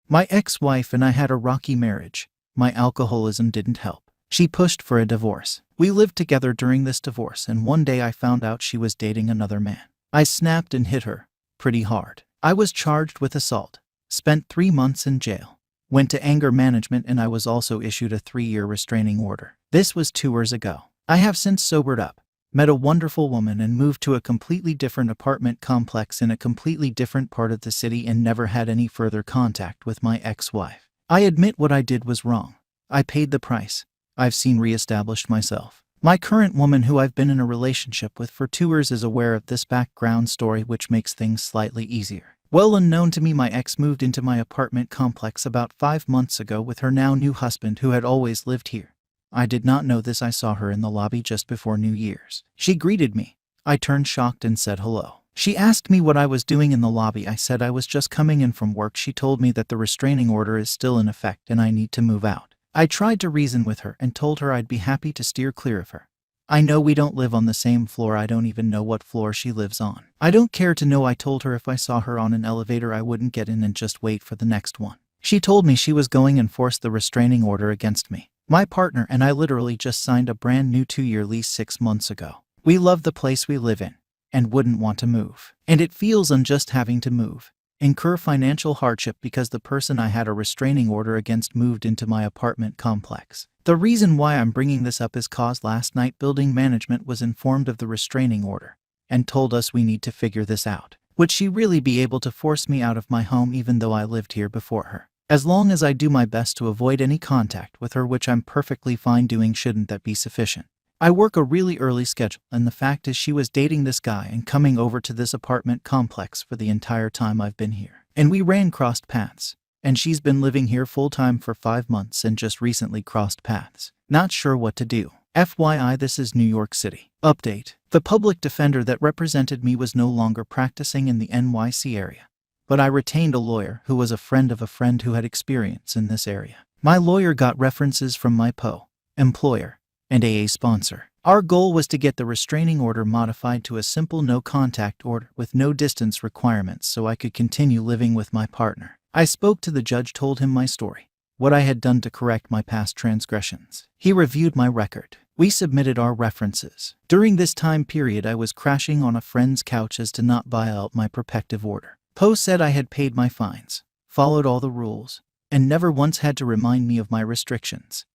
My ex-wife and I had a rocky marriage. My alcoholism didn't help. She pushed for a divorce. We lived together during this divorce, and one day I found out she was dating another man. I snapped and hit her pretty hard. I was charged with assault, spent 3 months in jail, went to anger management, and I was also issued a 3-year restraining order. This was 2 years ago. I have since sobered up, met a wonderful woman, and moved to a completely different apartment complex in a completely different part of the city, and never had any further contact with my ex-wife. I admit what I did was wrong. I paid the price. I've seen reestablished myself. My current woman, who I've been in a relationship with for 2 years, is aware of this background story, which makes things slightly easier. Well unknown to me, my ex moved into my apartment complex about 5 months ago with her now new husband, who had always lived here. I did not know this. I saw her in the lobby just before New Year's. She greeted me. I turned shocked and said hello. She asked me what I was doing in the lobby. I said I was just coming in from work. She told me that the restraining order is still in effect and I need to move out. I tried to reason with her and told her I'd be happy to steer clear of her. I know we don't live on the same floor. I don't even know what floor she lives on. I don't care to know. I told her if I saw her on an elevator, I wouldn't get in and just wait for the next one. She told me she was going to enforce the restraining order against me. My partner and I literally just signed a brand new 2-year lease 6 months ago. We love the place we live in and wouldn't want to move. And it feels unjust having to move, incur financial hardship, because the person I had a restraining order against moved into my apartment complex. The reason why I'm bringing this up is cause last night building management was informed of the restraining order and told us we need to figure this out. Would she really be able to force me out of my home even though I lived here before her? As long as I do my best to avoid any contact with her, which I'm perfectly fine doing, shouldn't that be sufficient? I work a really early schedule, and the fact is she was dating this guy and coming over to this apartment complex for the entire time I've been here. And we ran crossed paths. And she's been living here full-time for 5 months and just recently crossed paths. Not sure what to do. FYI, this is New York City. Update. The public defender that represented me was no longer practicing in the NYC area, but I retained a lawyer who was a friend of a friend who had experience in this area. My lawyer got references from my PO, employer, and AA sponsor. Our goal was to get the restraining order modified to a simple no-contact order with no distance requirements so I could continue living with my partner. I spoke to the judge, told him my story, what I had done to correct my past transgressions. He reviewed my record. We submitted our references. During this time period, I was crashing on a friend's couch as to not violate my protective order. Poe said I had paid my fines, followed all the rules, and never once had to remind me of my restrictions,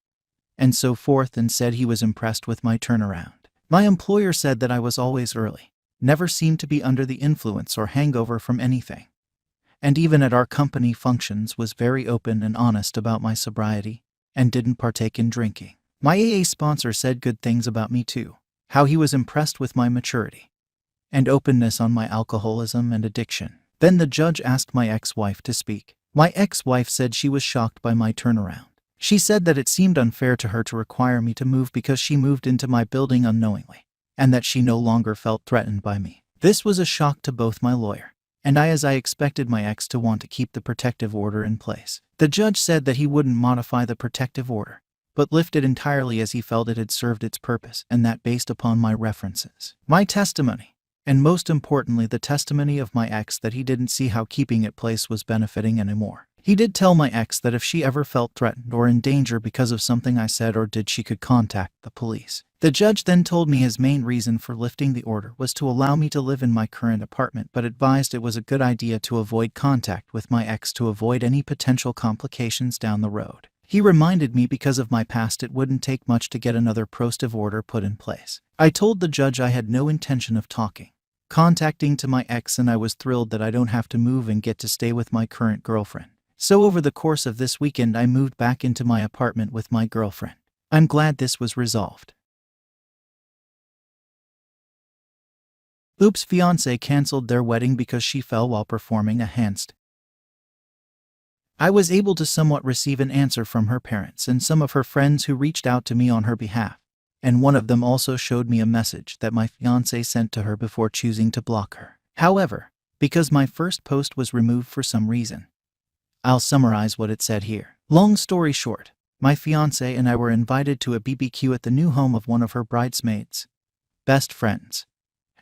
and so forth, and said he was impressed with my turnaround. My employer said that I was always early, never seemed to be under the influence or hangover from anything, and even at our company functions was very open and honest about my sobriety and didn't partake in drinking. My AA sponsor said good things about me too, how he was impressed with my maturity and openness on my alcoholism and addiction. Then the judge asked my ex-wife to speak. My ex-wife said she was shocked by my turnaround. She said that it seemed unfair to her to require me to move because she moved into my building unknowingly, and that she no longer felt threatened by me. This was a shock to both my lawyer and I, as I expected my ex to want to keep the protective order in place. The judge said that he wouldn't modify the protective order, but lift it entirely as he felt it had served its purpose, and that based upon my references, my testimony, and most importantly the testimony of my ex, that he didn't see how keeping it place was benefiting anymore. He did tell my ex that if she ever felt threatened or in danger because of something I said or did, she could contact the police. The judge then told me his main reason for lifting the order was to allow me to live in my current apartment, but advised it was a good idea to avoid contact with my ex to avoid any potential complications down the road. He reminded me because of my past it wouldn't take much to get another protective order put in place. I told the judge I had no intention of contacting to my ex, and I was thrilled that I don't have to move and get to stay with my current girlfriend. So over the course of this weekend I moved back into my apartment with my girlfriend. I'm glad this was resolved. Oops, fiancé canceled their wedding because she fell while performing a handstand. I was able to somewhat receive an answer from her parents and some of her friends who reached out to me on her behalf, and one of them also showed me a message that my fiancé sent to her before choosing to block her. However, because my first post was removed for some reason, I'll summarize what it said here. Long story short, my fiancé and I were invited to a BBQ at the new home of one of her bridesmaids' best friends,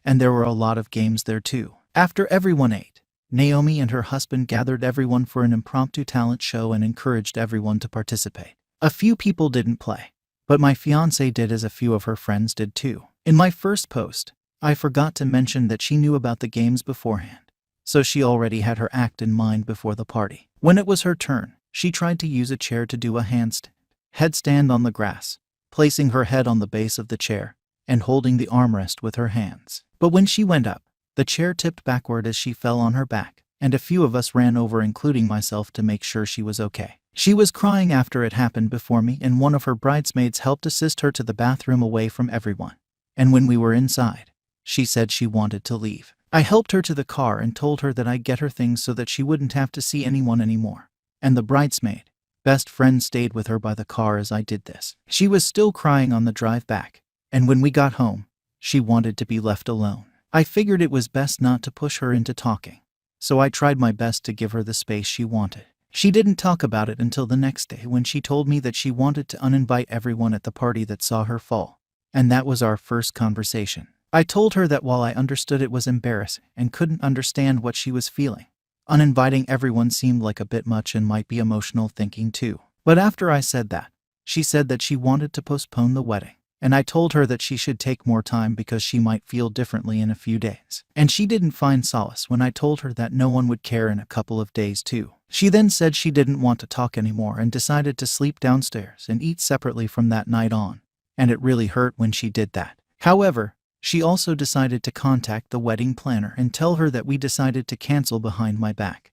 and there were a lot of games there too. After everyone ate, Naomi and her husband gathered everyone for an impromptu talent show and encouraged everyone to participate. A few people didn't play, but my fiancée did, as a few of her friends did too. In my first post, I forgot to mention that she knew about the games beforehand, so she already had her act in mind before the party. When it was her turn, she tried to use a chair to do a headstand on the grass, placing her head on the base of the chair and holding the armrest with her hands. But when she went up, the chair tipped backward as she fell on her back, and a few of us ran over, including myself, to make sure she was okay. She was crying after it happened before me, and one of her bridesmaids helped assist her to the bathroom away from everyone. And when we were inside, she said she wanted to leave. I helped her to the car and told her that I'd get her things so that she wouldn't have to see anyone anymore. And the bridesmaid, best friend, stayed with her by the car as I did this. She was still crying on the drive back, and when we got home, she wanted to be left alone. I figured it was best not to push her into talking, so I tried my best to give her the space she wanted. She didn't talk about it until the next day, when she told me that she wanted to uninvite everyone at the party that saw her fall, and that was our first conversation. I told her that while I understood it was embarrassing and couldn't understand what she was feeling, uninviting everyone seemed like a bit much and might be emotional thinking too. But after I said that, she said that she wanted to postpone the wedding, and I told her that she should take more time because she might feel differently in a few days. And she didn't find solace when I told her that no one would care in a couple of days too. She then said she didn't want to talk anymore and decided to sleep downstairs and eat separately from that night on, and it really hurt when she did that. However, she also decided to contact the wedding planner and tell her that we decided to cancel behind my back.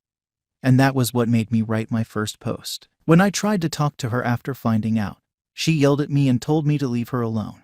And that was what made me write my first post. When I tried to talk to her after finding out, she yelled at me and told me to leave her alone.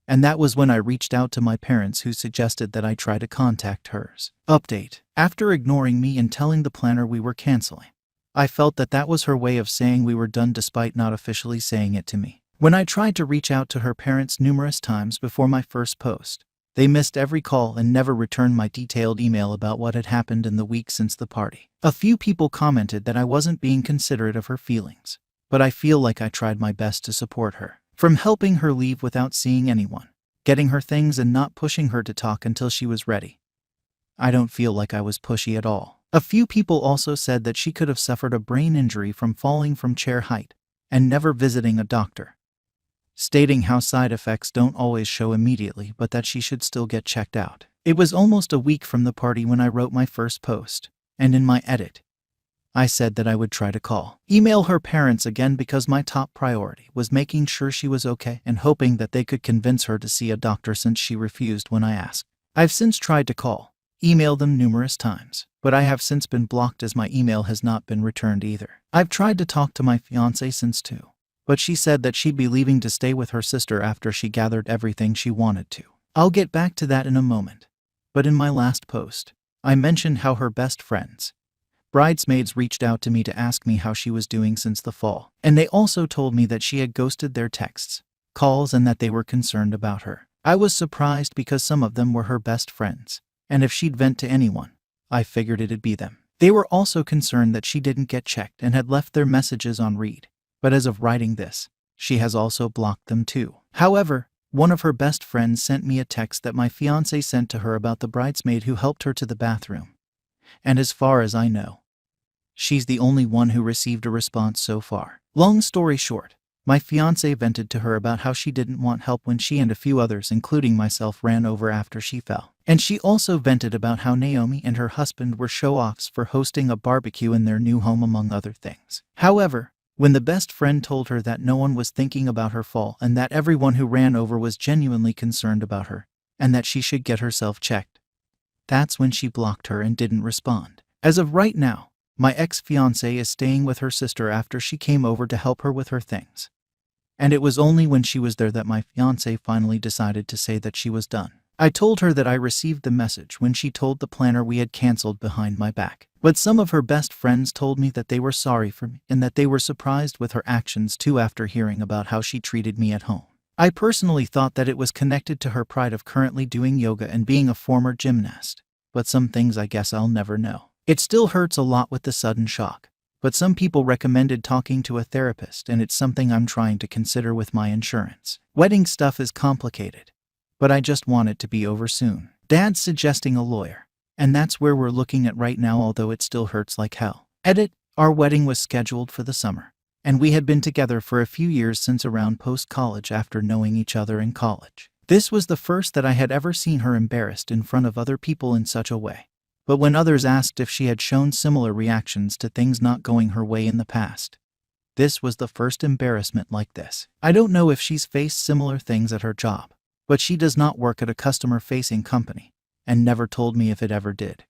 And that was when I reached out to my parents, who suggested that I try to contact hers. Update. After ignoring me and telling the planner we were canceling, I felt that that was her way of saying we were done despite not officially saying it to me. When I tried to reach out to her parents numerous times before my first post, they missed every call and never returned my detailed email about what had happened in the week since the party. A few people commented that I wasn't being considerate of her feelings, but I feel like I tried my best to support her. From helping her leave without seeing anyone, getting her things, and not pushing her to talk until she was ready. I don't feel like I was pushy at all. A few people also said that she could have suffered a brain injury from falling from chair height and never visiting a doctor, stating how side effects don't always show immediately, but that she should still get checked out. It was almost a week from the party when I wrote my first post, and in my edit, I said that I would try to email her parents again, because my top priority was making sure she was okay and hoping that they could convince her to see a doctor, since she refused when I asked. I've since tried to email them numerous times, but I have since been blocked as my email has not been returned either. I've tried to talk to my fiancée since too, but she said that she'd be leaving to stay with her sister after she gathered everything she wanted to. I'll get back to that in a moment, but in my last post, I mentioned how her best friends, bridesmaids, reached out to me to ask me how she was doing since the fall, and they also told me that she had ghosted their texts, calls, and that they were concerned about her. I was surprised because some of them were her best friends, and if she'd vent to anyone, I figured it'd be them. They were also concerned that she didn't get checked and had left their messages on read, but as of writing this, she has also blocked them too. However, one of her best friends sent me a text that my fiancé sent to her about the bridesmaid who helped her to the bathroom, and as far as I know, she's the only one who received a response so far. Long story short, my fiancé vented to her about how she didn't want help when she and a few others, including myself, ran over after she fell. And she also vented about how Naomi and her husband were show-offs for hosting a barbecue in their new home, among other things. However, when the best friend told her that no one was thinking about her fall and that everyone who ran over was genuinely concerned about her and that she should get herself checked, that's when she blocked her and didn't respond. As of right now, my ex-fiancée is staying with her sister after she came over to help her with her things. And it was only when she was there that my fiancé finally decided to say that she was done. I told her that I received the message when she told the planner we had canceled behind my back. But some of her best friends told me that they were sorry for me and that they were surprised with her actions too after hearing about how she treated me at home. I personally thought that it was connected to her pride of currently doing yoga and being a former gymnast, but some things I guess I'll never know. It still hurts a lot with the sudden shock, but some people recommended talking to a therapist, and it's something I'm trying to consider with my insurance. Wedding stuff is complicated, but I just want it to be over soon. Dad's suggesting a lawyer, And that's where we're looking at right now, although it still hurts like hell. Edit. Our wedding was scheduled for the summer, and we had been together for a few years since around post-college after knowing each other in college. This was the first that I had ever seen her embarrassed in front of other people in such a way. But when others asked if she had shown similar reactions to things not going her way in the past, this was the first embarrassment like this. I don't know if she's faced similar things at her job, but she does not work at a customer-facing company, and never told me if it ever did.